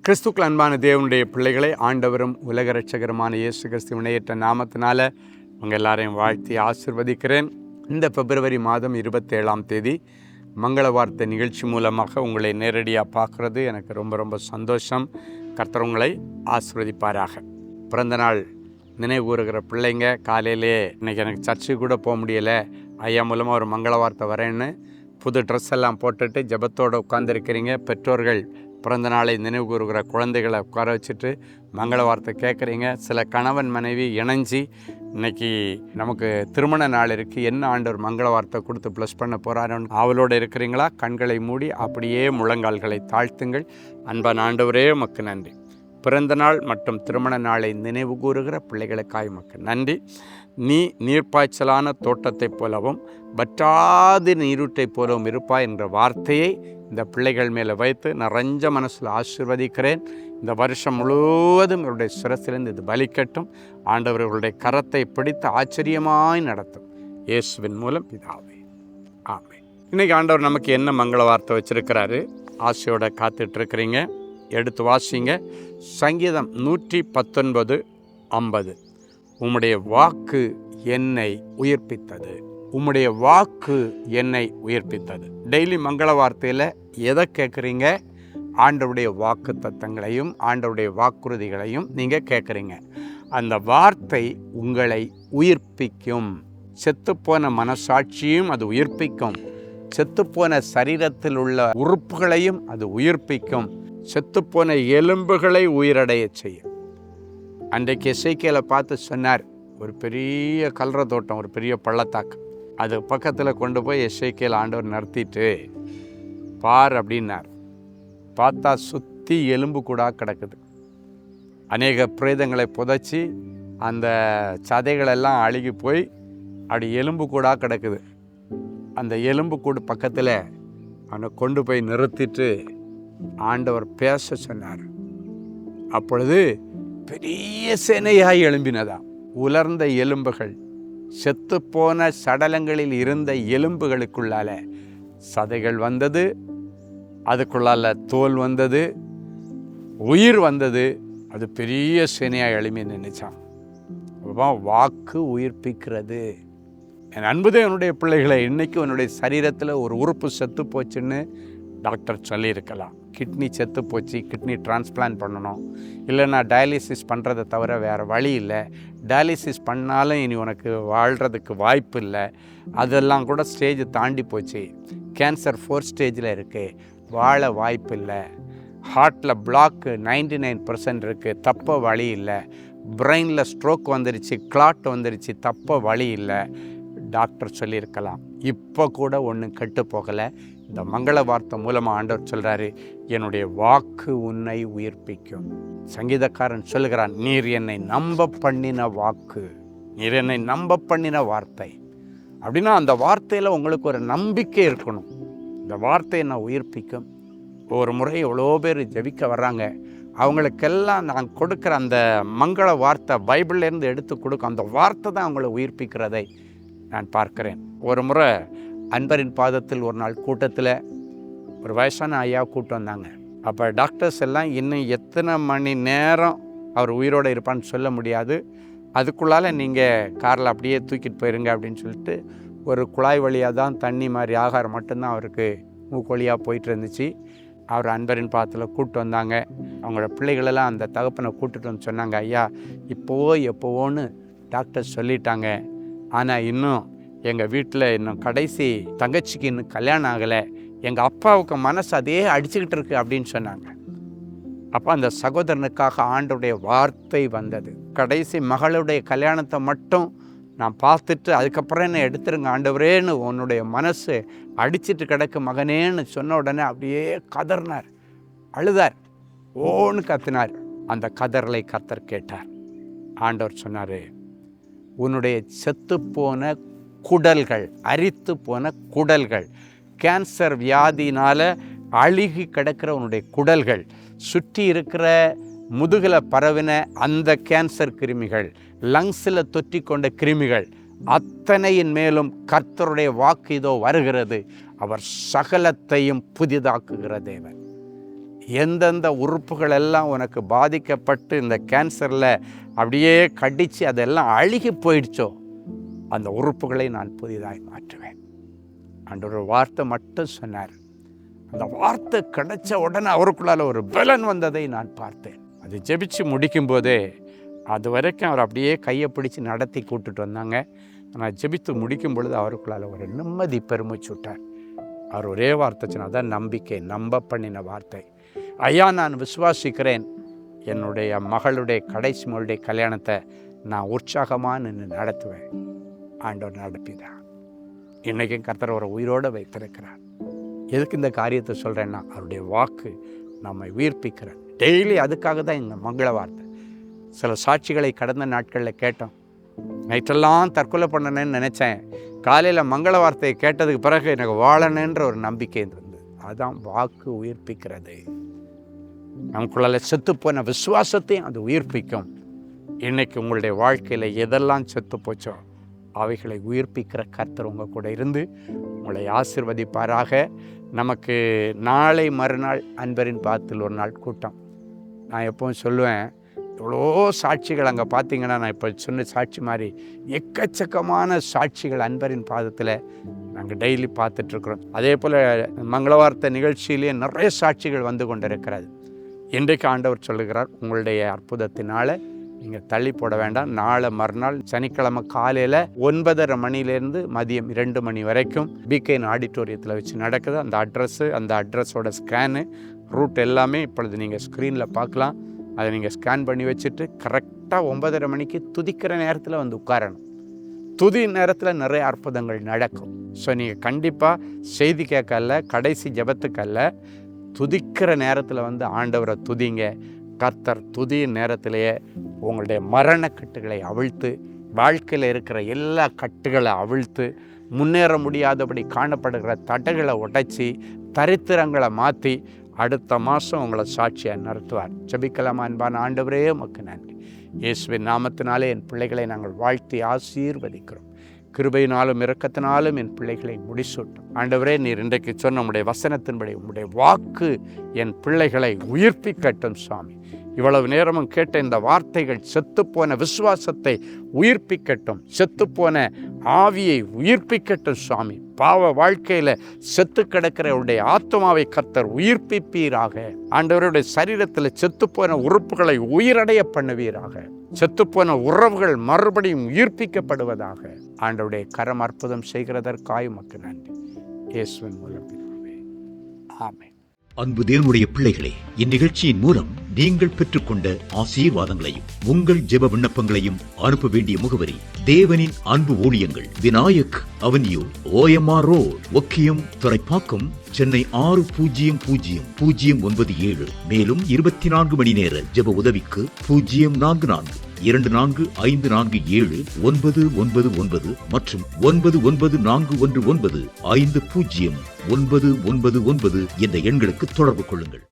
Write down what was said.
கிறிஸ்துக்கள் அன்பான தேவனுடைய பிள்ளைகளை ஆண்டவரும் உலக இரட்சகருமான இயேசு கிறிஸ்து இணையற்ற நாமத்தினால உங்கள் எல்லாரையும் வாழ்த்தி ஆசிர்வதிக்கிறேன். இந்த பிப்ரவரி மாதம் 27ஆம் தேதி மங்கள வார்த்தை நிகழ்ச்சி மூலமாக உங்களை நேரடியாக பார்க்குறது எனக்கு ரொம்ப சந்தோஷம். கர்த்தர் உங்களை ஆசிர்வதிப்பாராக. பிறந்த நாள் நினைவு கூறுகிற பிள்ளைங்க காலையிலே இன்றைக்கி எனக்கு சர்ச்சுக்கு கூட போக முடியலை, ஐயா மூலமாக ஒரு மங்கள வார்த்தை வரேன்னு புது ட்ரெஸ் எல்லாம் போட்டுட்டு ஜெபத்தோடு உட்காந்துருக்கிறீங்க. பெற்றோர்கள் பிறந்த நாளை நினைவு கூறுகிற குழந்தைகளை உட்கார வச்சுட்டு மங்கள வார்த்தை கேட்குறீங்க. சில கணவன் மனைவி இணைஞ்சி இன்றைக்கி நமக்கு திருமண நாள் இருக்குது, என்ன ஆண்டவர் மங்கள வார்த்தை கொடுத்து ப்ளஸ் பண்ண போகிறாருன்னு அவளோடு இருக்கிறீங்களா? கண்களை மூடி அப்படியே முழங்கால்களை தாழ்த்துங்கள். அன்பான ஆண்டவரே உமக்கு நன்றி. பிறந்த நாள் மற்றும் திருமண நாளை நினைவு கூறுகிற பிள்ளைகளுக்காய் உமக்கு நன்றி. நீ நீர்ப்பாய்ச்சலான தோட்டத்தைப் போலவும் வற்றாத நீரூற்றைப் போலவும் இருப்பாய் என்ற வார்த்தையை இந்த பிள்ளைகள் மேலே வைத்து நிறைஞ்ச மனசில் ஆசீர்வதிக்கிறேன். இந்த வருஷம் முழுவதும் இவருடைய சிரசிலிருந்து இது பலிக்கட்டும். ஆண்டவர் இவருடைய கரத்தை பிடித்து ஆச்சரியமாய் நடத்தும். இயேசுவின் மூலம் பிதாவே, ஆமென். இன்றைக்கி ஆண்டவர் நமக்கு என்ன மங்கள வார்த்தை வச்சுருக்கிறாரு? ஆசையோட காத்துட்ருக்கிறீங்க, எடுத்து வாசிங்க. சங்கீதம் 119:50. உம்முடைய வாக்கு என்னை உயிர்ப்பித்தது. உம்முடைய வாக்கு என்னை உயிர்ப்பித்தது. டெய்லி மங்கள வார்த்தையில் எதை கேட்குறீங்க? ஆண்டவருடைய வாக்கு தத்தங்களையும் ஆண்டவருடைய வாக்குறுதிகளையும் நீங்கள் கேட்குறீங்க. அந்த வார்த்தை உங்களை உயிர்ப்பிக்கும். செத்துப்போன மனசாட்சியும் அது உயிர்ப்பிக்கும். செத்துப்போன சரீரத்தில் உள்ள உறுப்புகளையும் அது உயிர்ப்பிக்கும். செத்துப்போன எலும்புகளை உயிரடைய செய்யும். அன்றைக்கு எசேக்கியேலை பார்த்து சொன்னார், ஒரு பெரிய கல்ற தோட்டம், ஒரு பெரிய பள்ளத்தாக்கு, அது பக்கத்தில் கொண்டு போய் எசேக்கியேல் ஆண்டவர் நிறுத்திட்டு பார் அப்படின்னார். பார்த்தா சுற்றி எலும்பு கூட கிடக்குது. அநேக பிரேதங்களை புதைச்சி அந்த சதைகளெல்லாம் அழுகி போய் அப்படி எலும்பு கூட கிடக்குது. அந்த எலும்பு கூடு பக்கத்தில் அவனை கொண்டு போய் நிறுத்திட்டு ஆண்டவர் பேச சொன்னார். அப்பொழுது பெரிய சேனையாய் எழும்பினதாம். உலர்ந்த எலும்புகள், செத்துப்போன சடலங்களில் இருந்த எலும்புகளுக்குள்ளால சதைகள் வந்தது, அதுக்குள்ளால தோல் வந்தது, உயிர் வந்தது. அது பெரிய சேனையாய் எழும்பி நினைச்சான். வாக்கு உயிர்ப்பிக்கிறது. என் அன்புதேவனுடைய பிள்ளைகளை, இன்னைக்கு உன்னுடைய சரீரத்தில் ஒரு உறுப்பு செத்து போச்சுன்னு டாக்டர் சொல்லியிருக்கலாம். கிட்னி செத்து போச்சு, கிட்னி டிரான்ஸ்பிளான்ட் பண்ணணும், இல்லைன்னா டயாலிசிஸ் பண்ணுறதை தவிர வேறு வழி இல்லை, டயாலிசிஸ் பண்ணாலும் இனி உனக்கு வாழ்கிறதுக்கு வாய்ப்பு இல்லை, அதெல்லாம் கூட ஸ்டேஜ் தாண்டி போச்சு, கேன்சர் 4 ஸ்டேஜில் இருக்குது, வாழ வாய்ப்பு இல்லை, ஹார்ட்டில் பிளாக்கு 99% இருக்குது, தப்ப வழி இல்லை, பிரெயினில் ஸ்ட்ரோக் வந்துருச்சு, கிளாட் வந்துருச்சு, தப்ப வழி இல்லை, டாக்டர் சொல்லியிருக்கலாம். இப்போ கூட ஒன்றும் கெட்டு போகலை. இந்த மங்கள வார்த்தை மூலமாக ஆண்டவர் சொல்கிறாரு, என்னுடைய வாக்கு உன்னை உயிர்ப்பிக்கும். சங்கீதக்காரன் சொல்லுகிறான், நீர் என்னை நம்ப பண்ணின வாக்கு, நீர் என்னை நம்ப பண்ணின வார்த்தை. அப்படின்னா அந்த வார்த்தையில் உங்களுக்கு ஒரு நம்பிக்கை இருக்கணும். இந்த வார்த்தை என்னை உயிர்ப்பிக்கும். ஒரு முறை எவ்வளோ பேர் ஜெபிக்க வர்றாங்க, அவங்களுக்கெல்லாம் நான் கொடுக்குற அந்த மங்கள வார்த்தை பைபிள்லேருந்து எடுத்து கொடுக்கும். அந்த வார்த்தை தான் அவங்கள உயிர்ப்பிக்கிறதை நான் பார்க்கிறேன். ஒரு முறை அன்பரின் பாதத்தில் ஒரு நாள் கூட்டத்தில் ஒரு வயசான ஐயா கூட்டம் வந்தாங்க. அப்போ டாக்டர்ஸ் எல்லாம் இன்னும் எத்தனை மணி நேரம் அவர் உயிரோடு இருப்பான்னு சொல்ல முடியாது, அதுக்குள்ளால் நீங்கள் காரில் அப்படியே தூக்கிட்டு போயிருங்க அப்படின்னு சொல்லிட்டு ஒரு குழாய் வழியாக தான் தண்ணி மாதிரி ஆகாரம் மட்டும்தான் அவருக்கு மூக்கு வழியாக போயிட்டு இருந்துச்சு. அவர் அன்பரின் பாதத்தில் கூப்பிட்டு வந்தாங்க. அவங்களோட பிள்ளைகளெல்லாம் அந்த தகப்பனை கூப்பிட்டுட்டு வந்து சொன்னாங்க, ஐயா எப்போவோன்னு டாக்டர் சொல்லிட்டாங்க, ஆனால் இன்னும் எங்கள் வீட்டில் இன்னும் கடைசி தங்கச்சிக்கு இன்னும் கல்யாணம் ஆகலை, எங்கள் அப்பாவுக்கு மனசு அதே அடிச்சுக்கிட்டு இருக்கு அப்படின்னு சொன்னாங்க. அப்போ அந்த சகோதரனுக்காக ஆண்டவருடைய வார்த்தை வந்தது. கடைசி மகளுடைய கல்யாணத்தை மட்டும் நான் பார்த்துட்டு அதுக்கப்புறம் என்ன எடுத்துருங்க ஆண்டவரேன்னு உன்னுடைய மனசு அடிச்சிட்டு கிடக்கு மகனேன்னு சொன்ன உடனே அப்படியே கதறினார், அழுதார், ஓன்னு கத்தினார். அந்த கதறலை கர்த்தர் கேட்டார். ஆண்டவர் சொன்னார், உன்னுடைய செத்துப்போன குடல்கள், அரித்து போன குடல்கள், கேன்சர் வியாதினால் அழுகி கிடக்கிற உன்னுடைய குடல்கள், சுற்றி இருக்கிற முதுகில் பரவின அந்த கேன்சர் கிருமிகள், லங்ஸில் தொற்றி கொண்ட கிருமிகள் அத்தனையின் மேலும் கர்த்தருடைய வாக்கு இதோ வருகிறது. அவர் சகலத்தையும் புதிதாக்குகிற தேவன். எந்தெந்த உறுப்புகள் எல்லாம் உனக்கு பாதிக்கப்பட்டு இந்த கேன்சரில் அப்படியே கடித்து அதெல்லாம் அழுகி போயிடுச்சோ அந்த உறுப்புகளை நான் புதிதாய் மாற்றுவேன். ஆண்டவர் வார்த்தை மட்டும் சொன்னார். அந்த வார்த்தை கிடைச்ச உடனே அவருக்குள்ளால ஒரு பலன் வந்ததை நான் பார்த்தேன். அது ஜெபிச்சு முடிக்கும்போதே அது வரைக்கும் அவர் அப்படியே கையை பிடிச்சி நடத்தி கூட்டுட்டு வந்தாங்க. நான் ஜெபித்து முடிக்கும் பொழுது அவருக்குள்ளால ஒரு நிம்மதி பெருமூச்சு விட்டார். அவர் ஒரே வார்த்தை சொன்னார், அதான் நம்பிக்கை, நம்ப பண்ணின வார்த்தை. ஐயா, நான் விசுவாசிக்கிறேன், என்னுடைய மகளுடைய கடைசி மகளுடைய கல்யாணத்தை நான் உற்சாகமாக நின்று நடத்துவேன். ஆண்டவர் நடத்திதான். இன்றைக்கும் கர்த்தர் ஒரு உயிரோடு வைத்திருக்கிறார். எதுக்கு இந்த காரியத்தை சொல்கிறேன்னா, அவருடைய வாக்கு நம்மை உயிர்ப்பிக்கிறார். டெய்லி அதுக்காக தான் இந்த மங்கள வார்த்தை. சில சாட்சிகளை கடந்த நாட்களில் கேட்டோம். நைட்டெல்லாம் தற்கொலை பண்ணணுன்னு நினச்சேன். காலையில் மங்கள வார்த்தையை கேட்டதுக்கு பிறகு எனக்கு வாழணுன்ற ஒரு நம்பிக்கை இருந்தது. அதுதான் வாக்கு உயிர்ப்பிக்கிறது. நமக்குள்ள செத்துப்போன விசுவாசத்தையும் அது உயிர்ப்பிக்கும். இன்றைக்கி உங்களுடைய வாழ்க்கையில் எதெல்லாம் செத்து போச்சோ அவைகளை உயிர்ப்பிக்கிற கர்த்தர் உங்கள் கூட இருந்து உங்களை ஆசீர்வதிப்பாராக. நமக்கு நாளை மறுநாள் அன்பரின் பாதத்தில் ஒரு நாள் கூட்டம். நான் எப்பவும் சொல்லுவேன், எவ்வளோ சாட்சிகள் அங்கே பார்த்தீங்கன்னா, நான் இப்போ சொன்ன சாட்சி மாதிரி எக்கச்சக்கமான சாட்சிகள் அன்பரின் பாதத்தில் நாங்கள் டெய்லி பார்த்துட்ருக்குறோம். அதே போல் மங்களவார்த்தை நிகழ்ச்சியிலேயே நிறைய சாட்சிகள் வந்து கொண்டிருக்கிறது. இன்றைக்கு ஆண்டவர் சொல்லுகிறார், உங்களுடைய அற்புதத்தினால் நீங்கள் தள்ளி போட வேண்டாம். நாளை மறுநாள் சனிக்கிழமை காலையில் 9:30 மணிலேருந்து மதியம் 2 மணி வரைக்கும் பிகேன் ஆடிட்டோரியத்தில் வச்சு நடக்குது. அந்த அட்ரஸோட ஸ்கேனு ரூட் எல்லாமே இப்பொழுது நீங்கள் ஸ்க்ரீனில் பார்க்கலாம். அதை நீங்கள் ஸ்கேன் பண்ணி வச்சுட்டு கரெக்டாக 9:30 மணிக்கு துதிக்கிற நேரத்தில் வந்து உட்காரணும். துதி நேரத்தில் நிறைய அற்புதங்கள் நடக்கும். ஸோ நீங்கள் கண்டிப்பாக செய்தி கேட்கல, கடைசி ஜெபத்துக்கல்ல, துதிக்கிற நேரத்தில் வந்து ஆண்டவரை துதிங்க. கர்த்தர் துதியின் நேரத்திலேயே உங்களுடைய மரணக்கட்டுகளை அவிழ்த்து, வாழ்க்கையில் இருக்கிற எல்லா கட்டுகளை அவிழ்த்து, முன்னேற முடியாதபடி காணப்படுகிற தடைகளை உடைச்சி, தரித்திரங்களை மாற்றி அடுத்த மாதம் உங்களை சாட்சியாக நடத்துவார். ஜெபிக்கலாமா? அன்பான ஆண்டவரே, உமக்கு நன்றி. இயேசுவின் நாமத்தினாலே என் பிள்ளைகளை நாங்கள் வாழ்த்தி ஆசீர்வதிக்கிறோம். கிருபையினாலும் இரக்கத்தினாலும் என் பிள்ளைகளை முடிசூட்டும். ஆண்டவரே, நீர் இன்றைக்கு சொன்ன உம்முடைய வசனத்தின்படி உம்முடைய வாக்கு என் பிள்ளைகளை உயிர்ப்பிக்கட்டும் சுவாமி. இவ்வளவு நேரமும் கேட்ட இந்த வார்த்தைகள் செத்துப்போன விசுவாசத்தை உயிர்ப்பிக்கட்டும், செத்துப்போன ஆவியை உயிர்ப்பிக்கட்டும் சுவாமி. பாவ வாழ்க்கையில் செத்து கிடக்கிறவருடைய ஆத்மாவை கர்த்தர் உயிர்ப்பிப்பீராக. ஆண்டவருடைய சரீரத்தில் செத்துப்போன உறுப்புகளை உயிரடைய பண்ணுவீராக. செத்துப்போன உறவுகள் மறுபடியும் உயிர்ப்பிக்கப்படுவதாக. ஆண்டவருடைய கரம் அற்புதம் செய்கிறதற்காய் உமக்கு நன்றி. இயேசுவின் மூலம் பிதாவே, ஆமென். அன்பு தேவனுடைய பிள்ளைகளே, இந்நிகழ்ச்சியின் மூலம் நீங்கள் பெற்றுக்கொண்ட ஆசீர்வாதங்களையும் உங்கள் ஜெப விண்ணப்பங்களையும் அனுப்ப வேண்டிய முகவரி: தேவனின் அன்பு ஊழியங்கள், Vinayak avenue, OMR road, Okkiyam, Thoraipakkam, Chennai 600097. மேலும் 24 மணி நேர ஜெப உதவிக்கு 044-24547-999 மற்றும் 9941150999 என்ற எண்களுக்கு தொடர்பு கொள்ளுங்கள்.